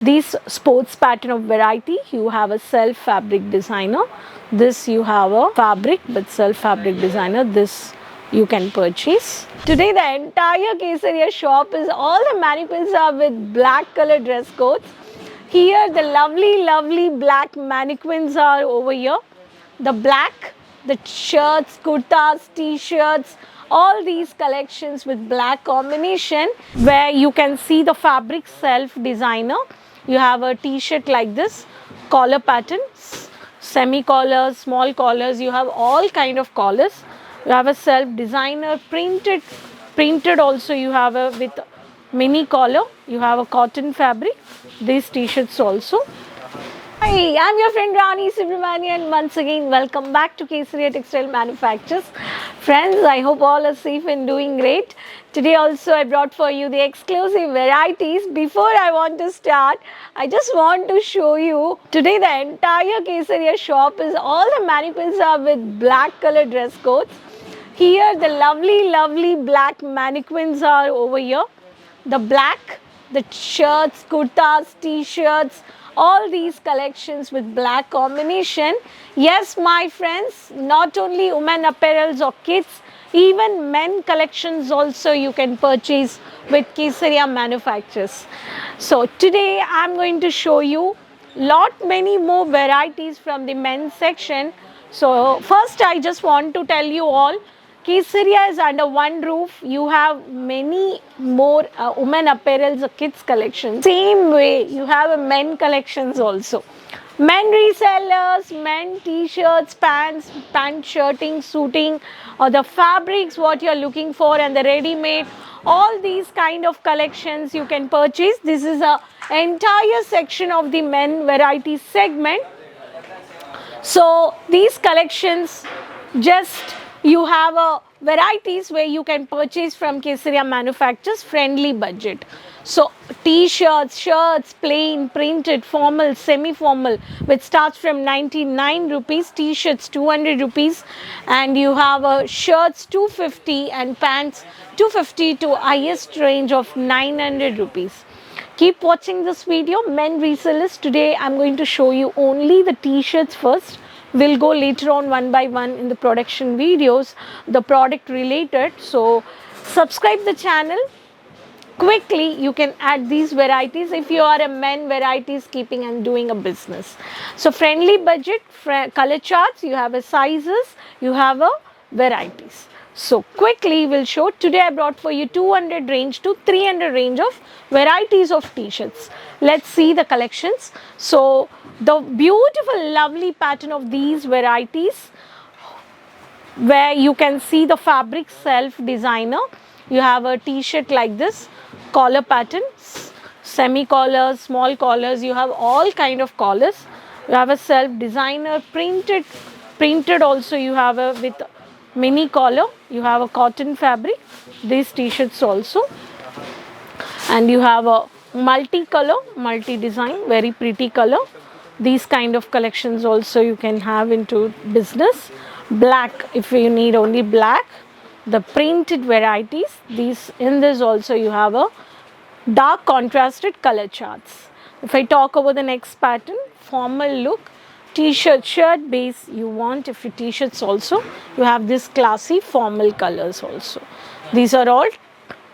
These sports pattern of variety, you have a self fabric designer. This you have a fabric but self fabric designer. This you can purchase. Today the entire Kesaria shop is, all the mannequins are with black color dress codes. Here the lovely black mannequins are over here. The black, the shirts, kurtas, t-shirts, all these collections with black combination, where you can see the fabric self designer. You have a t-shirt like this, collar patterns, semi collars, small collars, you have all kind of collars. You have a self designer printed also, you have a with mini collar, you have a cotton fabric, these t-shirts also. Hi, I'm your friend Rani Subramanian. Once again, welcome back to Kesaria Textile Manufactures. Friends, I hope all are safe and doing great. Today also I brought for you the exclusive varieties. Before I want to start, I just want to show you, today the entire Kesaria shop is, all the mannequins are with black color dress codes. Here the lovely black mannequins are over here. The black, the shirts, kurtas, t-shirts, all these collections with black combination. Yes, my friends, not only women apparels or kids, even men collections also you can purchase with Kesaria Manufacturers. So today I am going to show you many more varieties from the men's section. So first I just want to tell you all, Kesaria is under one roof. You have many more women apparels or kids collections. Same way, you have a men collections also. Men resellers, men t-shirts, pants, pant shirting, suiting, or the fabrics what you are looking for, and the ready-made. All these kind of collections you can purchase. This is a entire section of the men variety segment. So these collections, just you have a varieties where you can purchase from Kesaria Manufacturers, friendly budget. So t-shirts, shirts, plain, printed, formal, semi-formal, which starts from 99 rupees, t-shirts 200 rupees, and you have shirts 250 and pants 250 to highest range of 900 rupees. Keep watching this video, men resellers. Today I'm going to show you only the t-shirts first. We'll go later on one by one in the production videos, the product related. So subscribe the channel. Quickly you can add these varieties if you are a men varieties keeping and doing a business. So friendly budget, color charts, you have a sizes, you have a varieties. So quickly we'll show. Today I brought for you 200 range to 300 range of varieties of t-shirts. Let's see the collections. So the beautiful lovely pattern of these varieties, where you can see the fabric self designer. You have a t-shirt like this, collar patterns, semi collars, small collars, you have all kind of collars. You have a self designer printed also, you have a with mini collar, you have a cotton fabric, these t-shirts also, and you have a multi-color, multi-design, very pretty color. These kind of collections also you can have into business. Black, if you need only black, the printed varieties. These, in this also you have a dark contrasted color charts. If I talk about the next pattern, formal look, t-shirt, shirt base you want. If you t-shirts also, you have this classy formal colors also. These are all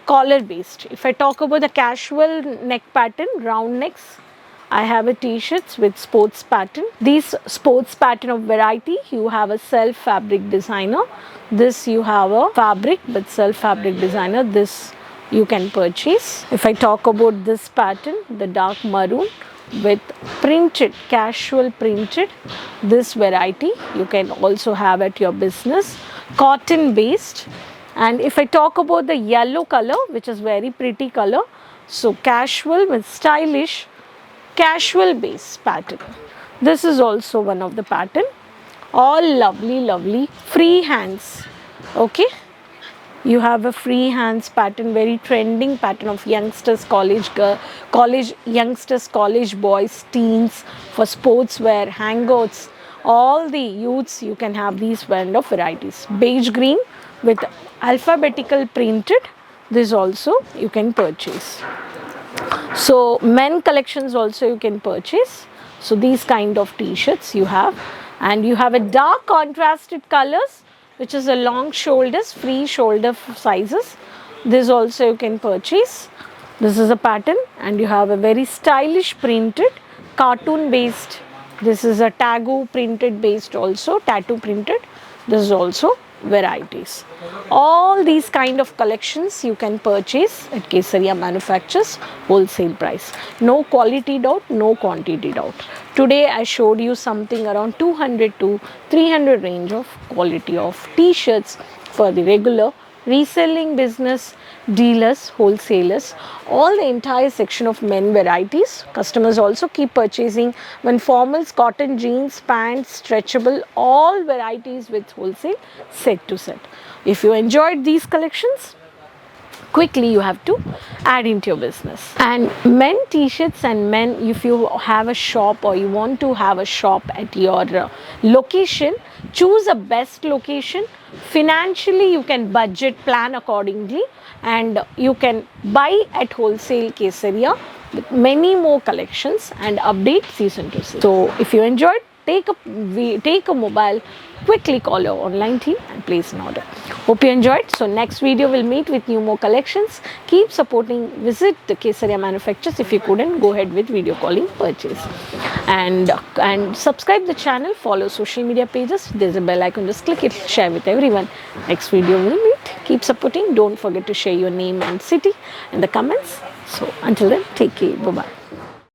collar based. If I talk about the casual neck pattern, round necks, I have a t-shirts with sports pattern. These sports pattern of variety, you have a self fabric designer. This you have a fabric but self fabric designer. This you can purchase. If I talk about this pattern, the dark maroon with printed, casual printed, this variety you can also have at your business, cotton based. And if I talk about the yellow color, which is very pretty color, so casual with stylish, casual base pattern. This is also one of the pattern. All lovely free hands. Okay, you have a free hands pattern, very trending pattern of youngsters, college youngsters, college boys, teens, for sportswear, hangouts, all the youths. You can have these kind of varieties. Beige green with alphabetical printed, this also you can purchase. So men collections also you can purchase. So these kind of t-shirts you have, and you have a dark contrasted colors, which is a long shoulders, free shoulder sizes. This also you can purchase. This is a pattern, and you have a very stylish printed cartoon based. This is a tagu printed based also, tattoo printed. This is also varieties. All these kind of collections you can purchase at Kesaria Manufactures wholesale price. No quality doubt, no quantity doubt. Today I showed you something around 200 to 300 range of quality of t-shirts for the regular reselling business, dealers, wholesalers, all the entire section of men varieties. Customers also keep purchasing when formals, cotton, jeans, pants, stretchable, all varieties with wholesale set to set. If you enjoyed these collections, quickly you have to add into your business. And men t-shirts and men, if you have a shop or you want to have a shop at your location, choose a best location. Financially you can budget plan accordingly, and you can buy at wholesale Kesaria with many more collections and update season to season. So if you enjoyed, take a mobile, quickly call your online team and place an order. Hope you enjoyed. So next video will meet with new more collections. Keep supporting, visit the Kesaria Manufacturers. If you couldn't, go ahead with video calling purchase, and subscribe the channel, follow social media pages. There's a bell icon, just click it, share with everyone. Next video will meet. Keep supporting. Don't forget to share your name and city in the comments. So until then, take care. Bye bye.